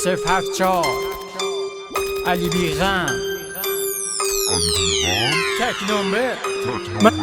074 علی بیغم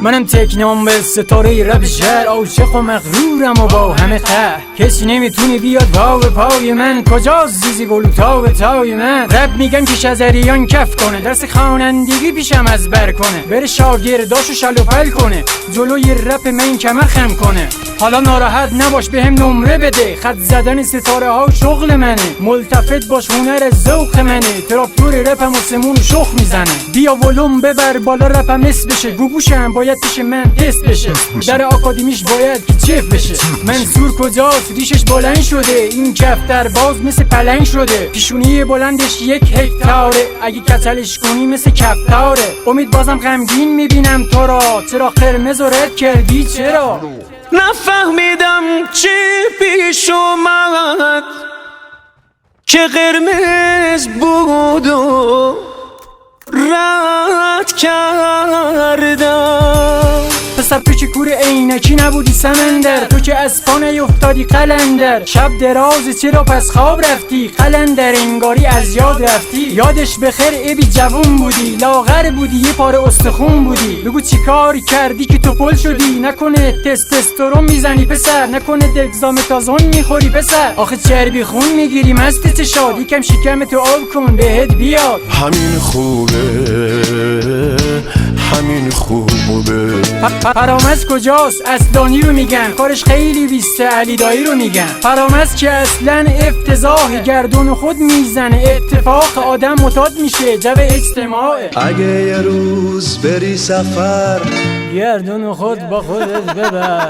منم تکنامبر ستاره رب شهر، عاشق و مغرورم و با همه قهر. کسی نمیتونه بیاد پا به پای من، کجاست زیزی گلو تا به تای من. رب میگم که شزریان کف کنه، درس خوانندگی پیشم از بر کنه، بره شاگرداشو شلوپل کنه، جلوی رپ من کمر خم کنه. حالا ناراحت نباش بهم نمره بده، خط زدن ستاره ها شغل منه، ملتفت باش هنر ذوق منه، تراکتور رپم و سمون شخ میزنه. بیا ولوم ببر بالا رپم اس بشه، گوگوشم باید پیش من تست بشه، در آکادمیش باید که چف بشه. منصور کجاست ریشش بلند شده، این کفتر باز مثل پلنگ شده، پیشونی بلندش 1 هکتاره، اگه کتلش کنی مثل کفتاره. امید بازم غمگین میبینم تو را، چرا قرمز و رد کردی چرا؟ نفهمیدم چی پیش اومد که قرمز بود و رد کردم. پسر تو که کور عینکی نبودی سمندر، تو که از پا نیفتادی قلندر. شب درازی چرا پس خواب رفتی، قلندر انگاری از یاد رفتی. یادش بخیر ابی جوون بودی، لاغر بودی یه پاره استخون بودی. بگو چی کاری کردی که تو پل شدی، نکنه تستوسترون میزنی پسر، نکنه دگزامتازون میخوری پسر. آخه چربی خون میگیری مست چشاد، یکم شکم تو آب کن بهت بیاد. همین خوبه همین خوبه. فرامز کجاست؟ اسلانی رو میگن، کارش خیلی بیسته، علی دایی رو میگن. فرامز که اصلا افتضاحی، گردون خود میزنه، اتفاق آدم متاد میشه، جو اجتماعه. اگه یه روز بری سفر، گردون خود با خودت ببر.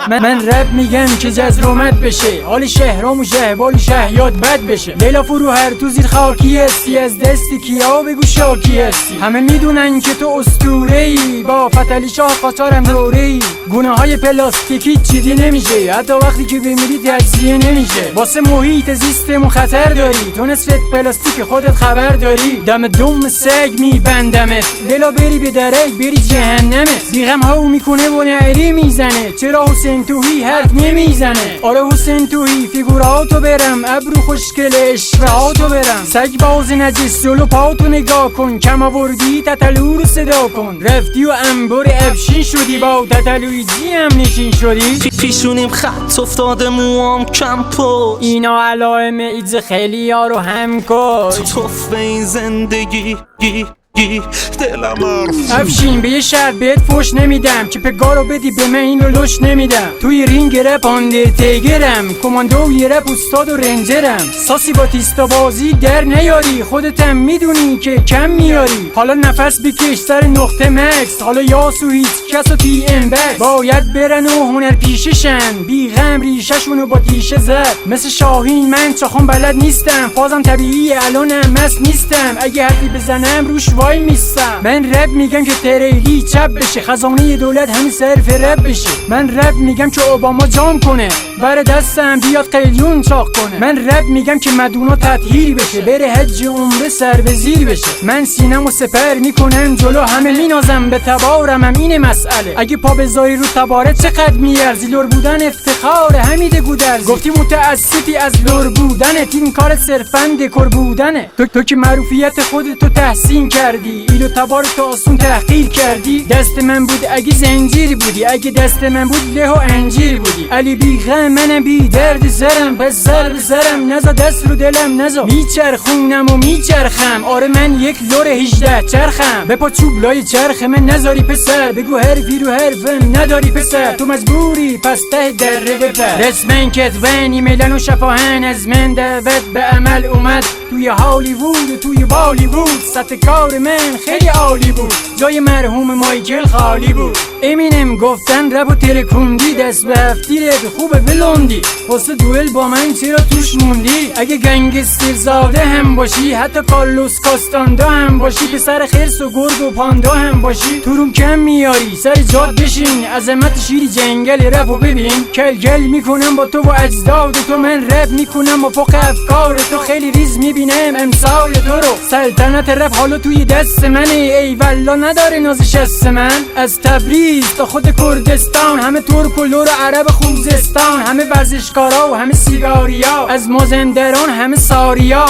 من رب میگم که جزرومت بشه، حال شهرام و شهبال شهیاد بد بشه. لیلا فروهر تو زیر خاکی هستی، از دستی کیا بگو شاکی هستی. همه میدونن که تو اسطوره‌ای، با فتلی شاه قاچارم دوره‌ای. گونه های پلاستیکی چیزی نمیشه، حتی وقتی که بمیری تجزیه نمیشه. واسه محیط زیستمون خطر داری، تو نصف پلاستیک خودت خبر داری. دم دم سگ میبندمت، لیلا بری به درک بری جهنمت. بیغم هاو میکنه و نعری میزنه، چرا حسین توهی حرف نمیزنه؟ آره حسین توهی فیگوراتو برم، ابرو خوشگل اشرهاتو برم. سگ باز نجس جلو پاتو نگاه کن، کم آوردی تتلو رو صدا کن. رفتی و انبار افشین شدی، با تتلویزی هم نشین شدی. پیشونیم خط افتاده موام کمپو، اینا علائم ایدز خیلی ها رو هم کن. توف به این زندگی دلم افشین به یه شرط بهت فوش نمیدم، که پگارو بدی به من اینو لش نمیدم. توی رینگ رپ آندرتیگرم، کماندو یه رپ استاد و رنجرم. ساسی با تیستا بازی در نیاری، خودتم میدونی که کم میاری. حالا نفس بکش سر نقطه مکس، حالا یاسو هیچ کس و تی ام بکس. باید برن و هنر پیششن، بی غم ریششونو با تیشه زد. مثل شاهین من چاخون بلد نیستم، فازم طبیعی الانم مست نیستم. اگه حرفی بزنم روش وای میستم. من رپ میگم که تریلی چپ بشه، خزانه دولت همین صرف رپ بشه. من رپ میگم که اوباما جام کنه، بر دستم بیاد قلیون چاق کنه. من رپ میگم که مدونا تطهیر بشه، بره حج عمره سر به زیر بشه. من سینمو سپر میکنم جلو همه، مینازم به تبارم هم اینه مسئله. اگه پا بذاری رو تباره چقدر میارزی، لور بودن افتخاره حمید گودرزی. گفتی متاسفی از لور بودنه، تیم کارت صرفا دکور بودنه. تو که معروفیت خودتو تحسین کردی، ایلو تبار تو آسون تحقیر کردی. دست من بود اگه زنجیری بودی، اگه دست من بود له و انجیر بودی. علی بیغم منم بی درد سرم، پس سر به سرم نزا، دست رو دلم نزا. میچرخونم و میچرخم، آره من یک لور 18 چرخم. بپا چوب لای چرخ من نذاری پسر، بگو حرفی رو حرفم نداری پسر. تو مجبوری پس ته دره بپر. رسمن کتوانی میلن و شفاهن، از من دعوت به عمل اومد. توی هالیوود و توی بالیوود سطح کار من خیلی عالی بود، جای مرحوم مایکل خالی بود. امینم گفتن رب و ترکوندی، دست به هفتیره به خوب بلوندی. واسه دوئل با من چرا توش موندی؟ اگه گنگستر زاده هم باشی، حتی کارلوس کاستاندا هم باشی، پسر خرس و گرگ و پاندا هم باشی، تو روم کم میاری سر جاد بشین. عظمت شیر جنگل رپ و ببین، کل میکنم با تو و اجداد تو. من رپ میکنم با فوق افکار تو، خیلی ریز میبینم امثال تو رو. سلطنت رپ حالا توی دست منه، ای والله نداره نازش از من. از تبریز تا خود کردستان، همه ترک و لور عرب خوزستان، همه ورزشکارا و همه سیگاریا، از مازندران همه ساریا.